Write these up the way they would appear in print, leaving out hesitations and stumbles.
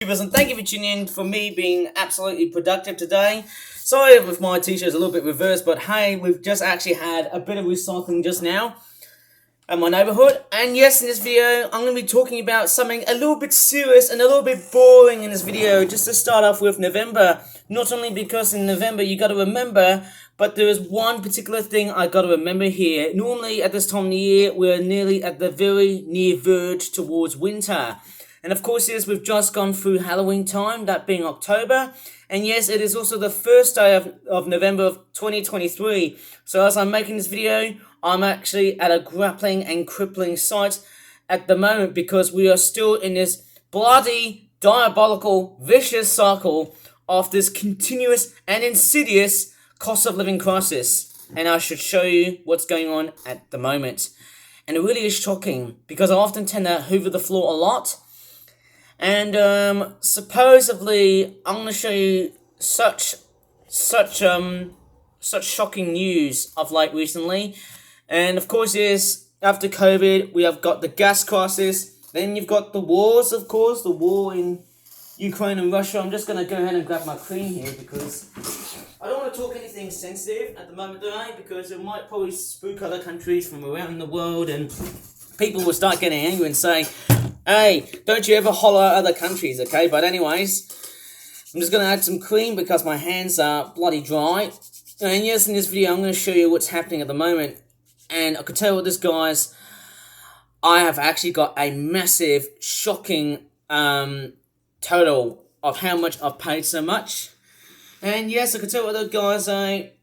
Viewers, and thank you for tuning in for me being absolutely productive today. Sorry if my t-shirt's a little bit reversed, but hey, we've just actually had a bit of recycling just now at my neighborhood. And yes, in this video, I'm going to be talking about something a little bit serious and a little bit boring in this video, just to start off with November. Not only because in November you got to remember, but there is one particular thing I got to remember here. Normally at this time of the year, we're nearly at the very near verge towards winter. And of course, yes, we've just gone through Halloween time, that being October. And yes, it is also the first day of November of 2023. So as I'm making this video, I'm actually at a grappling and crippling site at the moment because we are still in this bloody, diabolical, vicious cycle of this continuous and insidious cost of living crisis. And I should show you what's going on at the moment. And it really is shocking because I often tend to hoover the floor a lot. And supposedly, I'm going to show you such shocking news of late recently. And of course, yes, after COVID, we have got the gas crisis. Then you've got the wars, of course, the war in Ukraine and Russia. I'm just going to go ahead and grab my cream here because I don't want to talk anything sensitive at the moment, do I? Because it might probably spook other countries from around the world and people will start getting angry and say, hey, don't you ever holler at other countries, okay? But anyways, I'm just going to add some cream because my hands are bloody dry. And yes, in this video, I'm going to show you what's happening at the moment. And I can tell you this, guys, I have actually got a massive, shocking total of how much I've paid so much. And yes, I can tell you what, guys,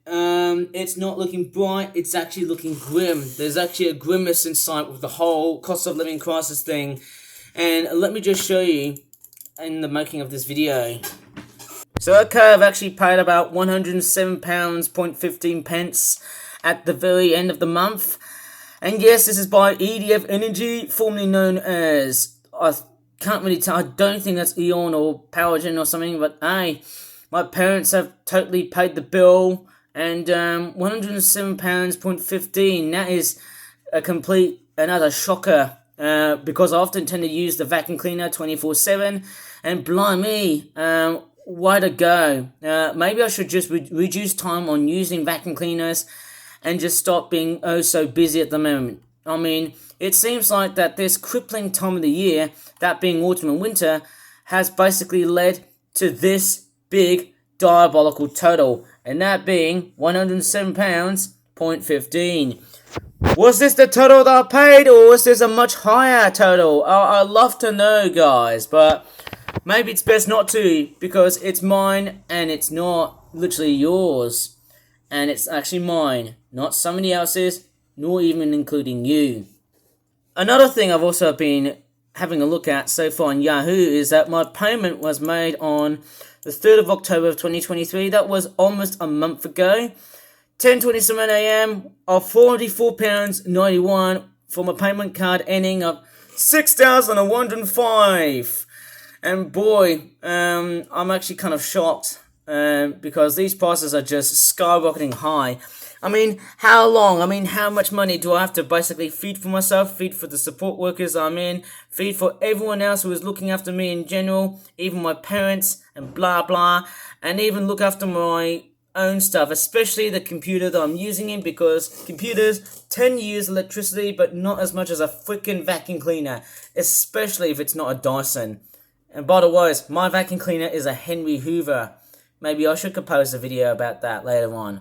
it's not looking bright, it's actually looking grim. There's actually a grimace in sight with the whole cost of living crisis thing. And let me just show you in the making of this video. So okay, I've actually paid about £107.15 at the very end of the month. And yes, this is by EDF Energy, formerly known as, I can't really tell, I don't think that's Eon or Powergen or something, but hey, my parents have totally paid the bill. And £107.15, that is a complete, another shocker. Because I often tend to use the vacuum cleaner 24/7, and blimey, way to go. Maybe I should just reduce time on using vacuum cleaners and just stop being oh so busy at the moment. I mean, it seems like that this crippling time of the year, that being autumn and winter, has basically led to this big diabolical total, and that being £107.15. Was this the total that I paid, or was this a much higher total? I'd love to know, guys, but maybe it's best not to, because it's mine, and it's not literally yours. And it's actually mine, not somebody else's, nor even including you. Another thing I've also been having a look at so far on Yahoo is that my payment was made on the 3rd of October of 2023. That was almost a month ago. 10:27 a.m. of £44.91 from a payment card ending of 6,105. And boy, I'm actually kind of shocked because these prices are just skyrocketing high. I mean, how long? I mean, how much money do I have to basically feed for myself, feed for the support workers I'm in, feed for everyone else who is looking after me in general, even my parents and blah blah, and even look after my own stuff, especially the computer that I'm using in, because computers tend to use electricity, but not as much as a freaking vacuum cleaner, especially if it's not a Dyson. And by the way, my vacuum cleaner is a Henry Hoover. Maybe I should compose a video about that later on.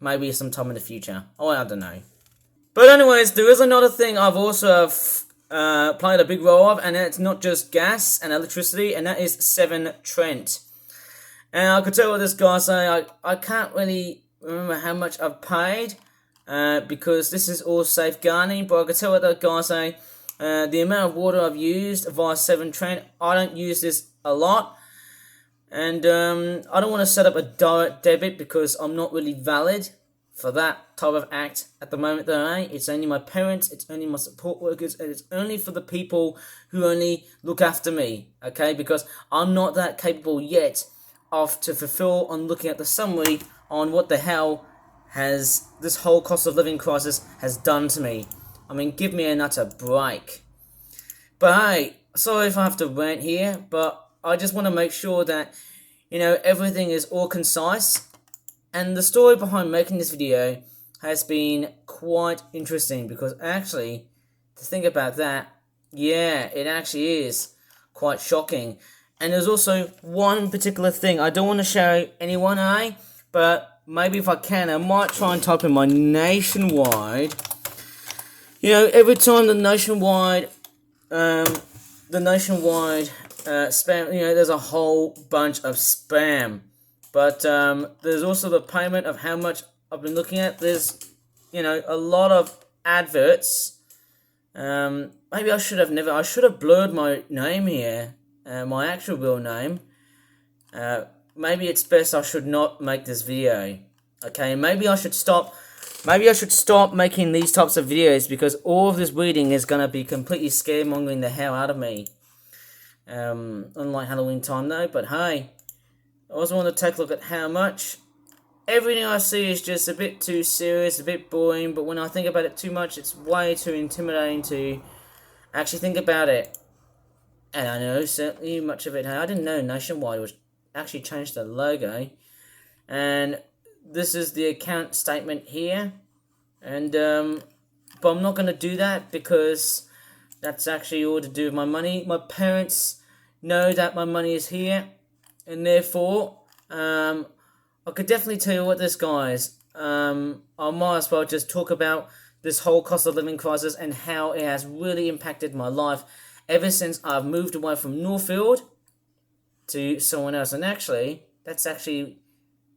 Maybe sometime in the future. Oh, I don't know. But anyways, there is another thing I've also played a big role of, and it's not just gas and electricity, and that is Severn Trent. And I could tell what this guy say, I can't really remember how much I've paid, because this is all safeguarding, but I could tell what that guy say, the amount of water I've used via Severn Trent, I don't use this a lot, and I don't want to set up a direct debit because I'm not really valid for that type of act at the moment, though. It's only my parents, it's only my support workers, and it's only for the people who only look after me, okay, because I'm not that capable yet of to fulfill on looking at the summary on what the hell has this whole cost of living crisis has done to me. I mean, give me an utter break. But hey, sorry if I have to rant here, but I just want to make sure that, everything is all concise. And the story behind making this video has been quite interesting, because actually, to think about that, yeah, it actually is quite shocking. And there's also one particular thing. I don't want to show anyone, but maybe if I can, I might try and type in my nationwide. Every time the nationwide spam, there's a whole bunch of spam. But there's also the payment of how much I've been looking at. There's, a lot of adverts. Maybe I should have blurred my name here, my actual real name. Maybe it's best I should not make this video. Okay, maybe I should stop making these types of videos, because all of this reading is going to be completely scaremongering the hell out of me. Unlike Halloween time though, but hey, I also want to take a look at how much. Everything I see is just a bit too serious, a bit boring, but when I think about it too much, it's way too intimidating to actually think about it. And I know certainly much of it. I didn't know Nationwide was actually changed the logo. And this is the account statement here. And but I'm not going to do that, because that's actually all to do with my money. My parents know that my money is here, and therefore I could definitely tell you what this, guys. I might as well just talk about this whole cost of living crisis and how it has really impacted my life ever since I've moved away from Northfield to someone else. And actually, that's actually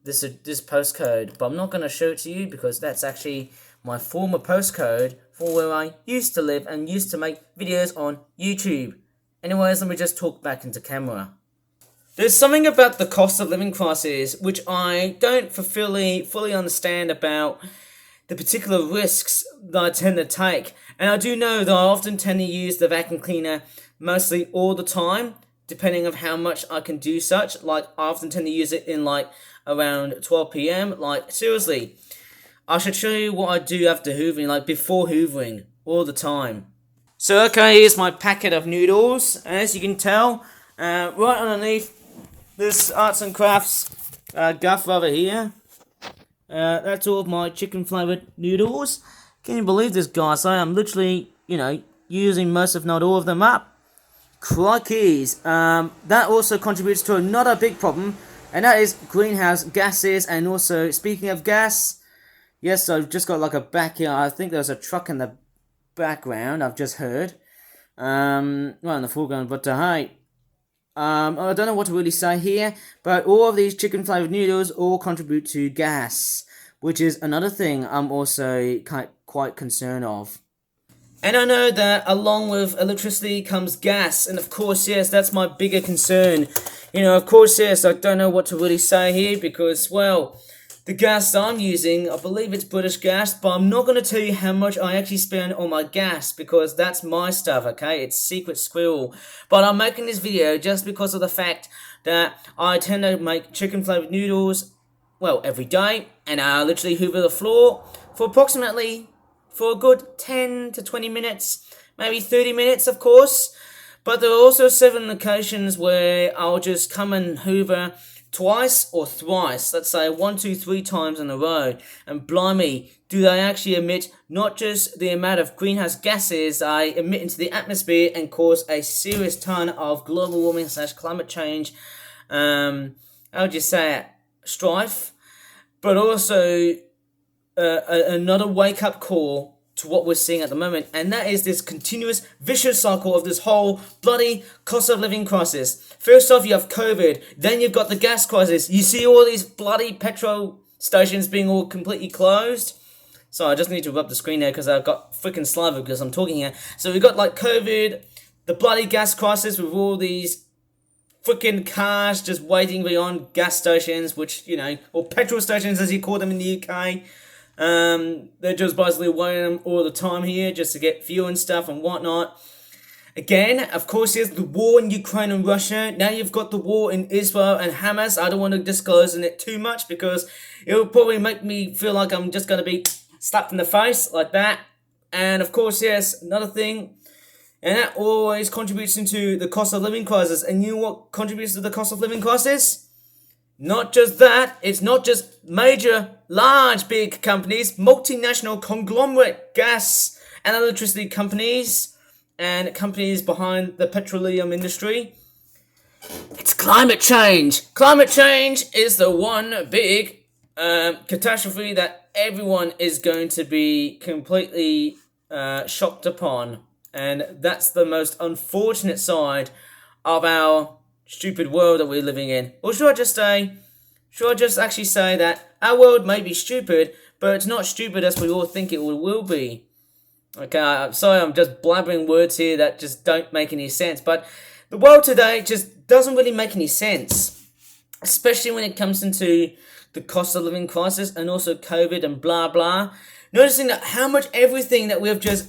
this postcode, but I'm not going to show it to you, because that's actually my former postcode for where I used to live and used to make videos on YouTube. Anyways, let me just talk back into camera. There's something about the cost of living crisis which I don't fully understand about the particular risks that I tend to take. And I do know that I often tend to use the vacuum cleaner mostly all the time, depending on how much I can do such. Like, I often tend to use it in around 12 p.m. Like, seriously, I should show you what I do after hoovering, before hoovering, all the time. So, okay, here's my packet of noodles. As you can tell, right underneath this arts and crafts guff over here, that's all of my chicken flavoured noodles. Can you believe this, guys? I am literally, using most, if not all of them up. Crikeys. That also contributes to another big problem, and that is greenhouse gases. And also, speaking of gas, yes, I've just got a backyard. I think there's a truck in the background, I've just heard. Right in the foreground, but hey. I don't know what to really say here, but all of these chicken flavoured noodles all contribute to gas, which is another thing I'm also quite concerned of. And I know that along with electricity comes gas, and of course, yes, that's my bigger concern. Of course, yes, I don't know what to really say here, because, well, the gas I'm using, I believe it's British gas, but I'm not going to tell you how much I actually spend on my gas, because that's my stuff, okay? It's secret squirrel. But I'm making this video just because of the fact that I tend to make chicken flavoured noodles, well, every day, and I literally hoover the floor for a good 10 to 20 minutes, maybe 30 minutes, of course. But there are also 7 occasions where I'll just come and hoover twice or thrice, let's say 1, 2, 3 times in a row, and blimey, do they actually emit not just the amount of greenhouse gases they emit into the atmosphere and cause a serious ton of global warming / climate change, how would you say it, strife, but also another wake-up call to what we're seeing at the moment, and that is this continuous vicious cycle of this whole bloody cost of living crisis. First off, you have COVID, then you've got the gas crisis. You see all these bloody petrol stations being all completely closed. So I just need to rub the screen there because I've got freaking saliva because I'm talking here. So we've got COVID, the bloody gas crisis with all these freaking cars just waiting beyond gas stations, which, or petrol stations as you call them in the UK. They're just basically waiting all the time here just to get fuel and stuff and whatnot. Again, of course, there's the war in Ukraine and Russia. Now you've got the war in Israel and Hamas. I don't want to disclose in it too much because it will probably make me feel like I'm just going to be slapped in the face like that. And of course, yes, another thing And that always contributes into the cost of living crisis. And you know what contributes to the cost of living crisis? Not just that, it's not just major, large, big companies, multinational conglomerate gas and electricity companies, and companies behind the petroleum industry. It's climate change. Climate change is the one big catastrophe that everyone is going to be completely shocked upon. And that's the most unfortunate side of our stupid world that we're living in. Or should I just actually say that our world may be stupid, but it's not stupid as we all think it will be. Okay, I'm sorry, I'm just blabbering words here that just don't make any sense, but the world today just doesn't really make any sense, especially when it comes into the cost of living crisis and also COVID and blah blah. Noticing that how much everything that we've just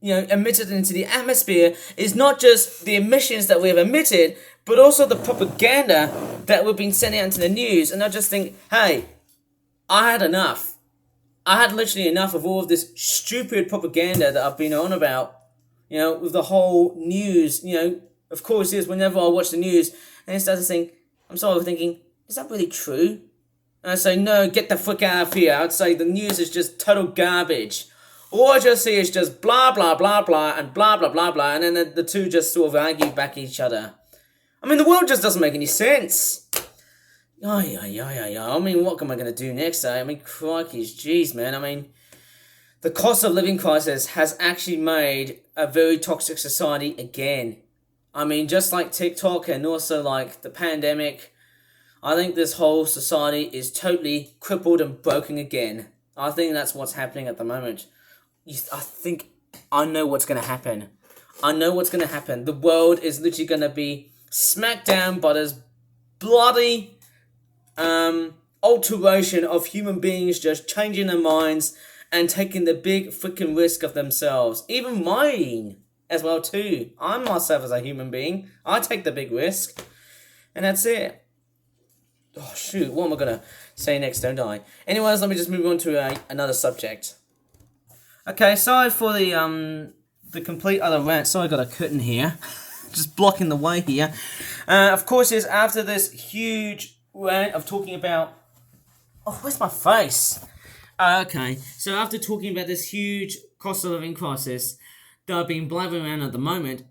emitted into the atmosphere is not just the emissions that we have emitted, but also the propaganda that we've been sending out into the news. And I just think, hey, I had enough. I had literally enough of all of this stupid propaganda that I've been on about, with the whole news. Of course, is whenever I watch the news and I start to think, I'm sort of thinking, is that really true? And I say, no, get the fuck out of here. I'd say the news is just total garbage. All I just see is just blah, blah, blah, blah, and blah, blah, blah, blah, and then the two just sort of argue back at each other. I mean, the world just doesn't make any sense. I mean, what am I going to do next? I mean, crikey's, jeez, man. I mean, the cost of living crisis has actually made a very toxic society again. I mean, just like TikTok and also like the pandemic, I think this whole society is totally crippled and broken again. I think that's what's happening at the moment. I think I know what's going to happen. I know what's going to happen. The world is literally going to be smacked down by this bloody alteration of human beings just changing their minds and taking the big freaking risk of themselves. Even mine as well too. I myself as a human being, I take the big risk. And that's it. Oh shoot, what am I going to say next? Don't I? Anyways, let me just move on to another subject. Okay, sorry for the complete other rant. Sorry, I got a curtain here, just blocking the way here. Of course, is after this huge rant of talking about. Oh, where's my face? Okay, so after talking about this huge cost of living crisis that I've been blabbering around at the moment,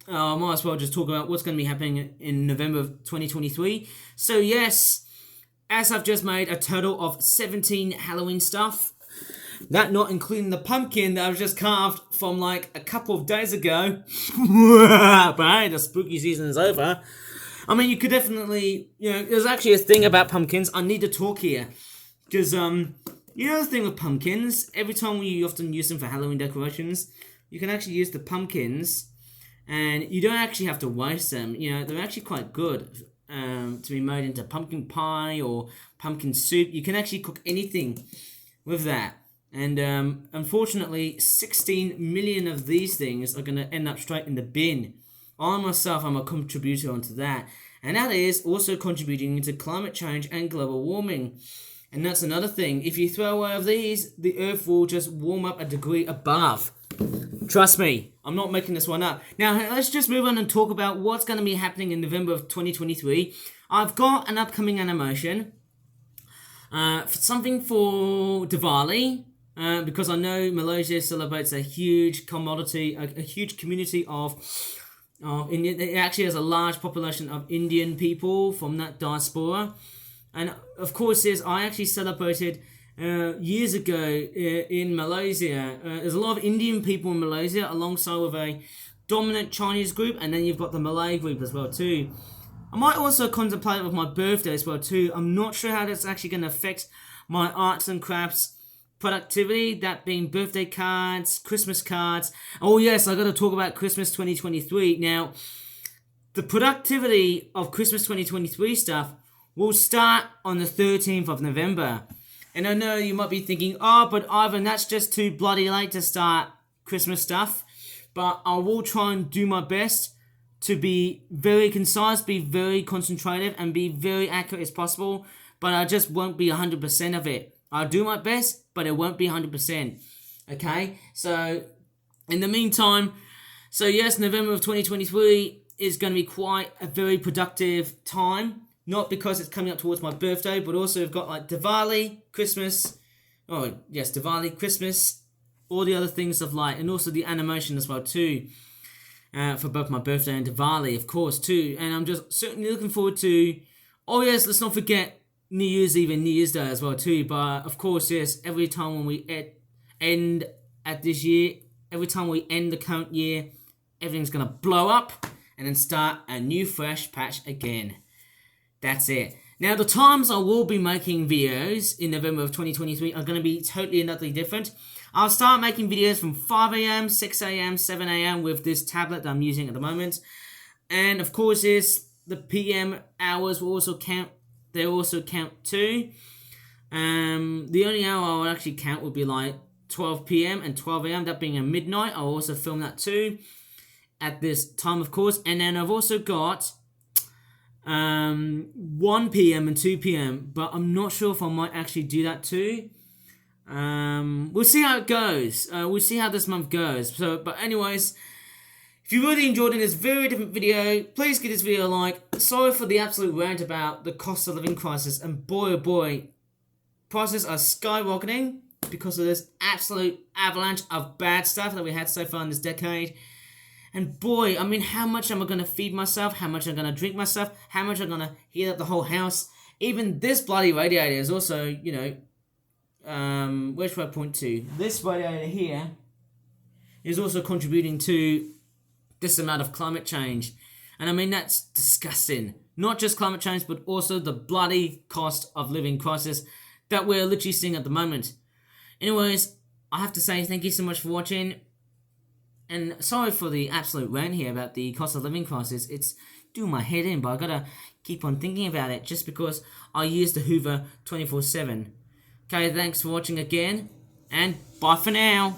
I might as well just talk about what's going to be happening in November of 2023. So yes, as I've just made a total of 17 Halloween stuff. That not including the pumpkin that I was just carved from like a couple of days ago. But hey, the spooky season is over. I mean, you could definitely, there's actually a thing about pumpkins. I need to talk here. Because, the thing with pumpkins, every time we often use them for Halloween decorations, you can actually use the pumpkins and you don't actually have to waste them. They're actually quite good to be made into pumpkin pie or pumpkin soup. You can actually cook anything with that. And unfortunately, 16 million of these things are going to end up straight in the bin. I myself am a contributor onto that. And that is also contributing to climate change and global warming. And that's another thing. If you throw away of these, the Earth will just warm up a degree above. Trust me, I'm not making this one up. Now, let's just move on and talk about what's going to be happening in November of 2023. I've got an upcoming animation. Something for Diwali. Because I know Malaysia celebrates a huge commodity, a huge community of Indian. It actually has a large population of Indian people from that diaspora, and of course, I actually celebrated years ago in Malaysia. There's a lot of Indian people in Malaysia, alongside with a dominant Chinese group, and then you've got the Malay group as well too. I might also contemplate it with my birthday as well too. I'm not sure how that's actually going to affect my arts and crafts productivity, that being birthday cards, Christmas cards. Oh yes, I got to talk about Christmas 2023. Now, the productivity of Christmas 2023 stuff will start on the 13th of November. And I know you might be thinking, but Ivan, that's just too bloody late to start Christmas stuff. But I will try and do my best to be very concise, be very concentrated, and be very accurate as possible. But I just won't be 100% of it. I'll do my best, but it won't be 100%. Okay? So, in the meantime, So yes, November of 2023 is going to be quite a very productive time. Not because it's coming up towards my birthday, but also we've got like Diwali, Christmas. Oh yes, Diwali, Christmas, all the other things of light, and also the animation as well too. For both my birthday and Diwali, of course, too. And I'm just certainly looking forward to. Oh yes, let's not forget New Year's Eve and New Year's Day as well too. But of course, yes, every time when we end at this year, every time we end the current year, everything's gonna blow up and then start a new fresh patch again. That's it. Now, the times I will be making videos in November of 2023 are going to be totally and utterly different. I'll start making videos from 5 a.m., 6 a.m., 7 a.m. with this tablet that I'm using at the moment. And of course, yes, the PM hours will also count. They also count too. The only hour I will actually count would be like 12 p.m. and 12 a.m. That being a midnight. I'll also film that too at this time, of course. And then I've also got 1 p.m. and 2 p.m. but I'm not sure if I might actually do that too. We'll see how it goes. We'll see how this month goes. So, but anyways, if you really enjoyed this very different video, please give this video a like. Sorry for the absolute rant about the cost of living crisis, and boy oh boy, prices are skyrocketing because of this absolute avalanche of bad stuff that we had so far in this decade. And boy, I mean, how much am I going to feed myself? How much am I going to drink myself? How much am I going to heat up the whole house? Even this bloody radiator is also, you know, where should I point to? This radiator here is also contributing to this amount of climate change. And I mean, that's disgusting. Not just climate change, but also the bloody cost of living crisis that we're literally seeing at the moment. Anyways, I have to say thank you so much for watching. And sorry for the absolute rant here about the cost of living crisis. It's doing my head in, but I gotta keep on thinking about it just because I use the Hoover 24/7. Okay, thanks for watching again, and bye for now.